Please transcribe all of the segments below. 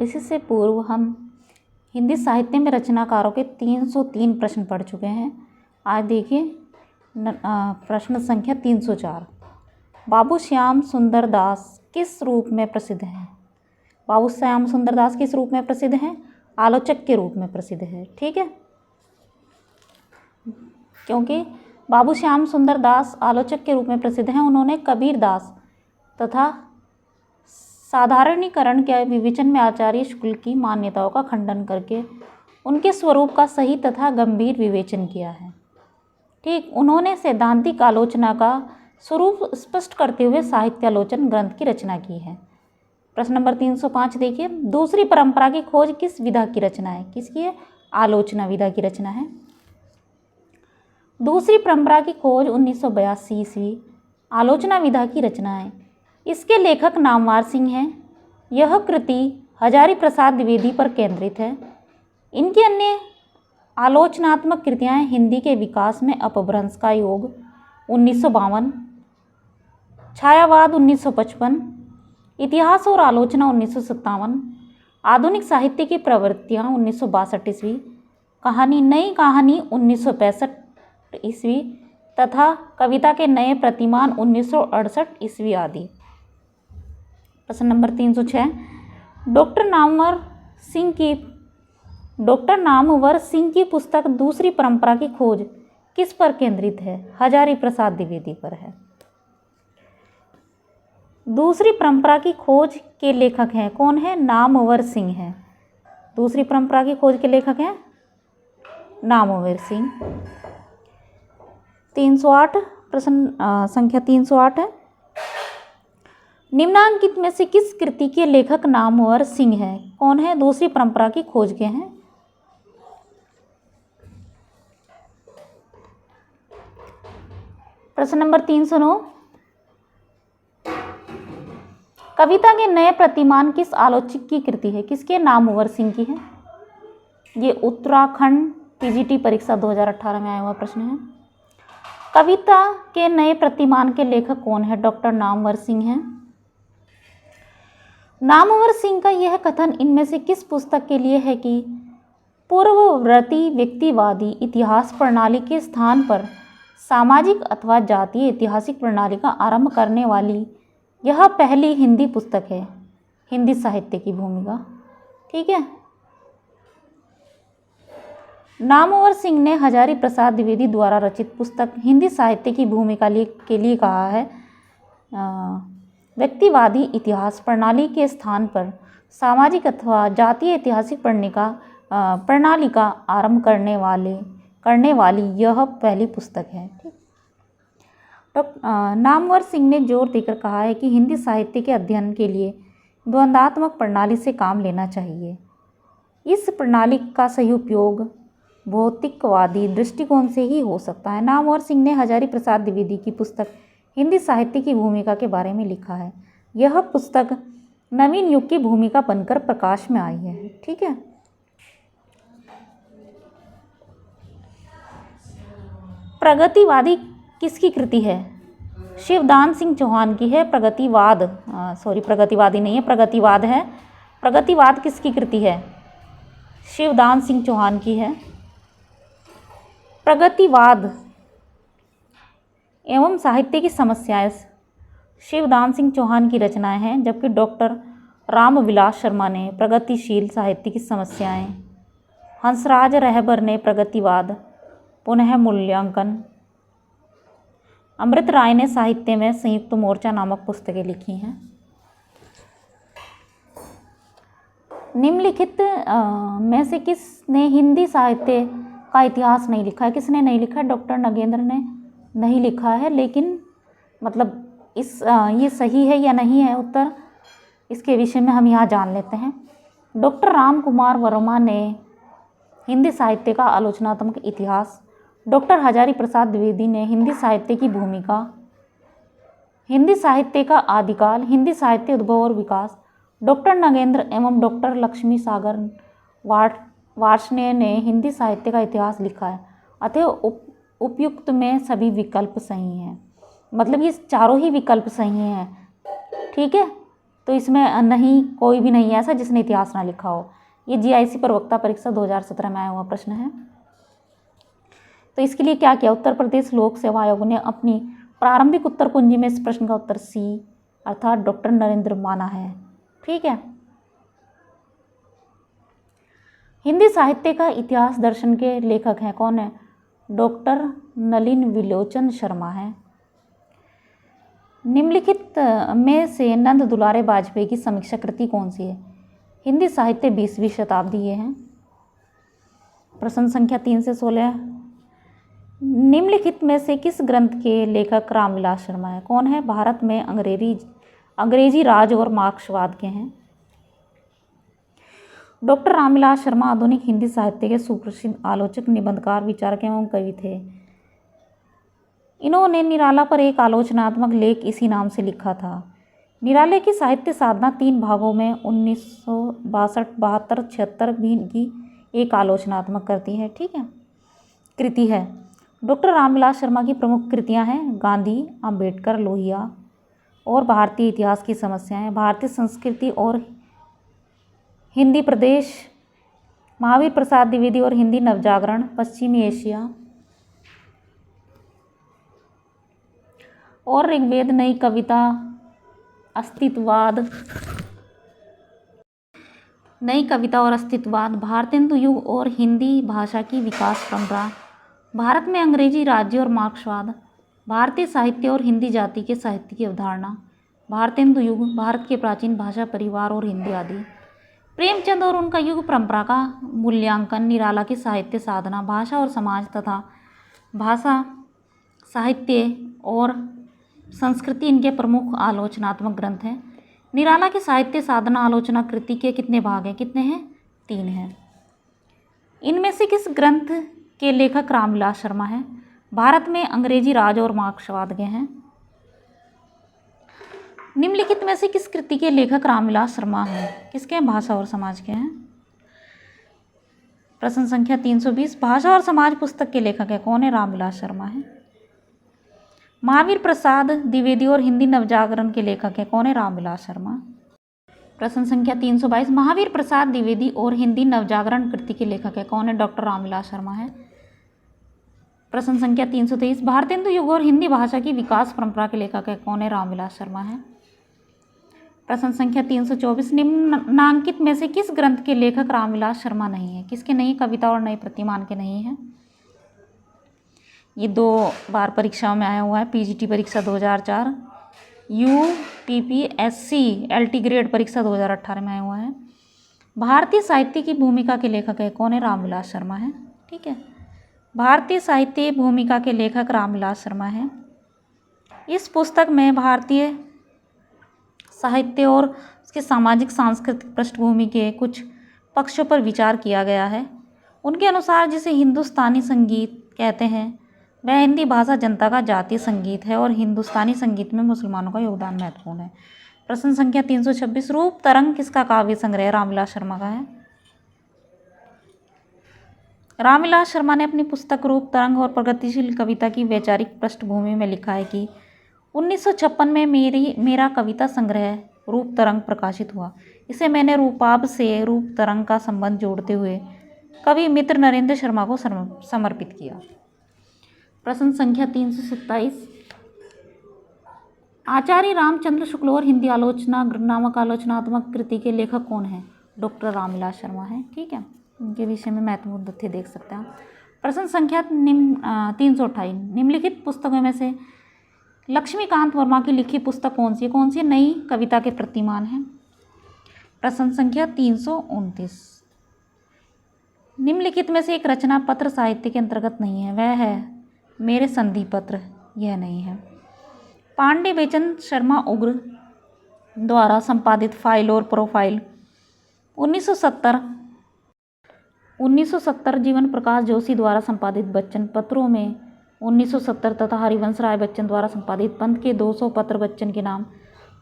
इसी से पूर्व हम हिंदी साहित्य में रचनाकारों के 303 प्रश्न पढ़ चुके हैं। आज देखिए प्रश्न संख्या 304। बाबू श्याम सुंदर दास किस रूप में प्रसिद्ध हैं? बाबू श्याम सुंदर दास किस रूप में प्रसिद्ध हैं? आलोचक के रूप में प्रसिद्ध है। ठीक है, क्योंकि बाबू श्याम सुंदर दास आलोचक के रूप में प्रसिद्ध हैं। उन्होंने कबीर दास तथा साधारणीकरण के विवेचन में आचार्य शुक्ल की मान्यताओं का खंडन करके उनके स्वरूप का सही तथा गंभीर विवेचन किया है। ठीक, उन्होंने सैद्धांतिक आलोचना का स्वरूप स्पष्ट करते हुए साहित्यालोचन ग्रंथ की रचना की है। प्रश्न नंबर 305 देखिए, दूसरी परंपरा की खोज किस विधा की रचना है? किसकी है? आलोचना विधा की रचना है। दूसरी परंपरा की खोज 1982 ईस्वी आलोचना विधा की रचना है। इसके लेखक नामवर सिंह हैं। यह कृति हजारी प्रसाद द्विवेदी पर केंद्रित है। इनकी अन्य आलोचनात्मक कृतियाँ हिंदी के विकास में अपभ्रंश का योग 1952, छायावाद 1955, इतिहास और आलोचना 1957, आधुनिक साहित्य की प्रवृत्तियाँ 1962 ईस्वी, कहानी नई कहानी 1965 ईस्वी तथा कविता के नए प्रतिमान 1968 ईस्वी आदि। प्रश्न नंबर 306, डॉक्टर नामवर सिंह की पुस्तक दूसरी परंपरा की खोज किस पर केंद्रित है? हजारी प्रसाद द्विवेदी पर है। दूसरी परंपरा की खोज के लेखक हैं कौन है? नामवर सिंह हैं। दूसरी परंपरा की खोज के लेखक हैं नामवर सिंह। 308 प्रश्न संख्या 308 है, निम्नांकित में से किस कृति के लेखक नामवर सिंह हैं? कौन है? दूसरी परंपरा की खोज के हैं। प्रश्न नंबर 309, कविता के नए प्रतिमान किस आलोचक की कृति है? किसके? नामवर सिंह की है। ये उत्तराखंड पीजीटी परीक्षा 2018 में आया हुआ प्रश्न है। कविता के नए प्रतिमान के लेखक कौन है? डॉक्टर नामवर सिंह हैं। नामवर सिंह का यह कथन इनमें से किस पुस्तक के लिए है कि पूर्ववर्ती व्यक्तिवादी इतिहास प्रणाली के स्थान पर सामाजिक अथवा जातीय ऐतिहासिक प्रणाली का आरंभ करने वाली यह पहली हिंदी पुस्तक है हिंदी साहित्य की भूमिका। ठीक है, नामवर सिंह ने हजारी प्रसाद द्विवेदी द्वारा रचित पुस्तक हिंदी साहित्य की भूमिका के लिए कहा है व्यक्तिवादी इतिहास प्रणाली के स्थान पर सामाजिक अथवा जातीय ऐतिहासिक प्रणाली का आरंभ करने वाली यह पहली पुस्तक है। ठीक, तो नामवर सिंह ने जोर देकर कहा है कि हिंदी साहित्य के अध्ययन के लिए द्वंद्वात्मक प्रणाली से काम लेना चाहिए। इस प्रणाली का सही उपयोग भौतिकवादी दृष्टिकोण से ही हो सकता है। नामवर सिंह ने हजारी प्रसाद द्विवेदी की पुस्तक हिंदी साहित्य की भूमिका के बारे में लिखा है। यह पुस्तक नवीन युग की भूमिका बनकर प्रकाश में आई है। ठीक है, प्रगतिवादी किसकी कृति है? शिवदान सिंह चौहान की है। प्रगतिवादी नहीं है, प्रगतिवाद है। प्रगतिवाद किसकी कृति है? शिवदान सिंह चौहान की है। प्रगतिवाद एवं साहित्य की समस्याएं शिवदान सिंह चौहान की रचनाएं हैं, जबकि डॉक्टर रामविलास शर्मा ने प्रगतिशील साहित्य की समस्याएं, हंसराज रहबर ने प्रगतिवाद पुनः मूल्यांकन, अमृत राय ने साहित्य में संयुक्त मोर्चा नामक पुस्तकें लिखी हैं। निम्नलिखित में से किसने हिंदी साहित्य का इतिहास नहीं लिखा है? किसने नहीं लिखा है? डॉक्टर नगेंद्र ने नहीं लिखा है, लेकिन मतलब ये सही है या नहीं है उत्तर, इसके विषय में हम यहाँ जान लेते हैं। डॉक्टर राम कुमार वर्मा ने हिंदी साहित्य का आलोचनात्मक इतिहास, डॉक्टर हजारी प्रसाद द्विवेदी ने हिंदी साहित्य की भूमिका, हिंदी साहित्य का आदिकाल, हिंदी साहित्य उद्भव और विकास, डॉक्टर नगेंद्र एवं डॉक्टर लक्ष्मी सागर वार्ष्णेय ने हिंदी साहित्य का इतिहास लिखा है। अतः उपयुक्त में सभी विकल्प सही हैं। मतलब ये चारों ही विकल्प सही हैं। ठीक है, तो इसमें नहीं, कोई भी नहीं है ऐसा जिसने इतिहास ना लिखा हो। ये जीआईसी प्रवक्ता परीक्षा 2017 में आया हुआ प्रश्न है। तो इसके लिए क्या किया, उत्तर प्रदेश लोक सेवा आयोग ने अपनी प्रारंभिक उत्तर कुंजी में इस प्रश्न का उत्तर सी अर्थात डॉक्टर नरेंद्र माना है। ठीक है। हिंदी साहित्य का इतिहास दर्शन के लेखक हैं, कौन है, डॉक्टर नलिन विलोचन शर्मा है। निम्नलिखित में से नंद दुलारे वाजपेयी की समीक्षा कृति कौन सी है। हिंदी साहित्य 20वीं शताब्दी ये है। प्रश्न संख्या 3 से 16, निम्नलिखित में से किस ग्रंथ के लेखक रामविलास शर्मा है, कौन है, भारत में अंग्रेजी राज और मार्क्सवाद के हैं। डॉक्टर रामविलास शर्मा आधुनिक हिंदी साहित्य के सुप्रसिद्ध आलोचक, निबंधकार, विचारक एवं कवि थे। इन्होंने निराला पर एक आलोचनात्मक लेख इसी नाम से लिखा था। निराले की साहित्य साधना 3 भागों में 1962, 72, 76 भी की एक आलोचनात्मक करती है। ठीक है, कृति है। डॉक्टर रामविलास शर्मा की प्रमुख कृतियां हैं गांधी, अंबेडकर, लोहिया और भारतीय इतिहास की समस्याएं, भारतीय संस्कृति और हिंदी प्रदेश, महावीर प्रसाद द्विवेदी और हिंदी नवजागरण, पश्चिमी एशिया और ऋग्वेद, नई कविता, अस्तित्ववाद, नई कविता और अस्तित्ववाद, भारतेंदु युग और हिंदी भाषा की विकास परंपरा, भारत में अंग्रेजी राज्य और मार्क्सवाद, भारतीय साहित्य और हिंदी जाति के साहित्य की अवधारणा, भारतेंदु युग, भारत के प्राचीन भाषा परिवार और हिंदी आदि, प्रेमचंद और उनका युग परंपरा का मूल्यांकन, निराला की साहित्य साधना, भाषा और समाज तथा भाषा साहित्य और संस्कृति इनके प्रमुख आलोचनात्मक ग्रंथ हैं। निराला की साहित्य साधना आलोचना कृति के कितने भाग हैं, कितने हैं, 3 हैं। इनमें से किस ग्रंथ के लेखक रामविलास शर्मा हैं, भारत में अंग्रेजी राज और मार्क्सवाद के हैं। निम्नलिखित में से किस कृति के लेखक रामविलास शर्मा हैं, किसके हैं, भाषा और समाज के हैं। प्रश्न संख्या 320, भाषा और समाज पुस्तक के लेखक है, कौन है, रामविलास शर्मा है। महावीर प्रसाद द्विवेदी और हिंदी नवजागरण के लेखक है, कौन है, रामविलास शर्मा। प्रश्न संख्या 322, महावीर प्रसाद द्विवेदी और हिंदी नवजागरण कृति के लेखक है, कौन है, डॉक्टर रामविलास शर्मा है। प्रश्न संख्या 323, भारतेंदु युग और हिंदी भाषा की विकास परंपरा के लेखक है, कौन है, रामविलास शर्मा है। प्रश्न संख्या 324, निम्नांकित में से किस ग्रंथ के लेखक रामविलास शर्मा नहीं है, किसके नहीं, कविता और नए प्रतिमान के नहीं है। ये 2 बार परीक्षाओं में आया हुआ है, पीजीटी परीक्षा 2004, यूपीपीएससी एलटी ग्रेड परीक्षा 2018 में आया हुआ है। भारतीय साहित्य की भूमिका के लेखक है, कौन है, रामविलास शर्मा है। ठीक है, भारतीय साहित्य भूमिका के लेखक रामविलास शर्मा है। इस पुस्तक में भारतीय साहित्य और उसके सामाजिक सांस्कृतिक पृष्ठभूमि के कुछ पक्षों पर विचार किया गया है। उनके अनुसार जिसे हिंदुस्तानी संगीत कहते हैं वह हिंदी भाषा जनता का जातीय संगीत है और हिंदुस्तानी संगीत में मुसलमानों का योगदान महत्वपूर्ण है। प्रश्न संख्या 326, रूप तरंग किसका काव्य संग्रह है, रामविलास शर्मा का है। रामविलास शर्मा ने अपनी पुस्तक रूप तरंग और प्रगतिशील कविता की वैचारिक पृष्ठभूमि में लिखा है कि 1956 में मेरा कविता संग्रह रूप तरंग प्रकाशित हुआ। इसे मैंने रूपाभ से रूप तरंग का संबंध जोड़ते हुए कवि मित्र नरेंद्र शर्मा को समर्पित किया। प्रश्न संख्या 327, आचार्य रामचंद्र शुक्ल और हिंदी आलोचना नामक आलोचनात्मक कृति के लेखक कौन है, डॉक्टर रामविलास शर्मा है। ठीक है, इनके विषय में महत्वपूर्ण तथ्य देख सकते हैं। प्रश्न संख्या 328, निम्नलिखित पुस्तकों में से लक्ष्मीकांत वर्मा की लिखी पुस्तक कौन सी है, कौन सी नई कविता के प्रतिमान है। प्रश्न संख्या 329, निम्नलिखित में से एक रचना पत्र साहित्य के अंतर्गत नहीं है, वह है मेरे संधि पत्र, यह नहीं है। पांडे बेचन शर्मा उग्र द्वारा संपादित फाइल और प्रोफाइल 1970 जीवन प्रकाश जोशी द्वारा संपादित बच्चन पत्रों में 1970 तथा हरिवंश राय बच्चन द्वारा संपादित पंथ के 200 पत्र बच्चन के नाम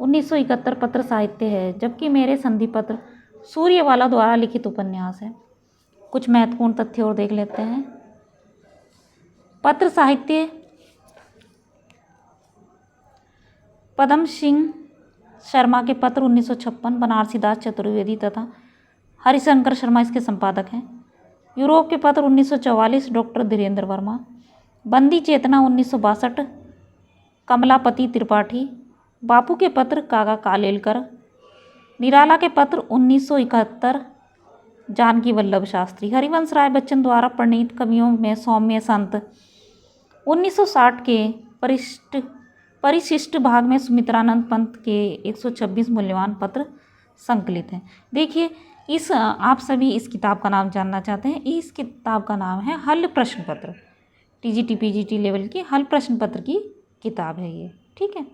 1971 पत्र साहित्य है, जबकि मेरे संधि पत्र सूर्यवाला द्वारा लिखित उपन्यास है। कुछ महत्वपूर्ण तथ्य और देख लेते हैं। पत्र साहित्य पद्म सिंह शर्मा के पत्र 1956, बनारसी दास चतुर्वेदी तथा हरिशंकर शर्मा इसके संपादक हैं। यूरोप के पत्र 1944, डॉक्टर धीरेन्द्र वर्मा। बंदी चेतना 1962, कमलापति त्रिपाठी। बापू के पत्र कागा कालेलकर। निराला के पत्र 1971, जानकी वल्लभ शास्त्री। हरिवंश राय बच्चन द्वारा प्रणीत कवियों में सौम्य संत 1960 के परिशिष्ट भाग में सुमित्रानंद पंत के 126 मूल्यवान पत्र संकलित हैं। देखिए, आप सभी इस किताब का नाम जानना चाहते हैं। इस किताब का नाम है हल प्रश्न पत्र। टीजीटी पीजीटी लेवल की हल प्रश्न पत्र की किताब है ये, ठीक है।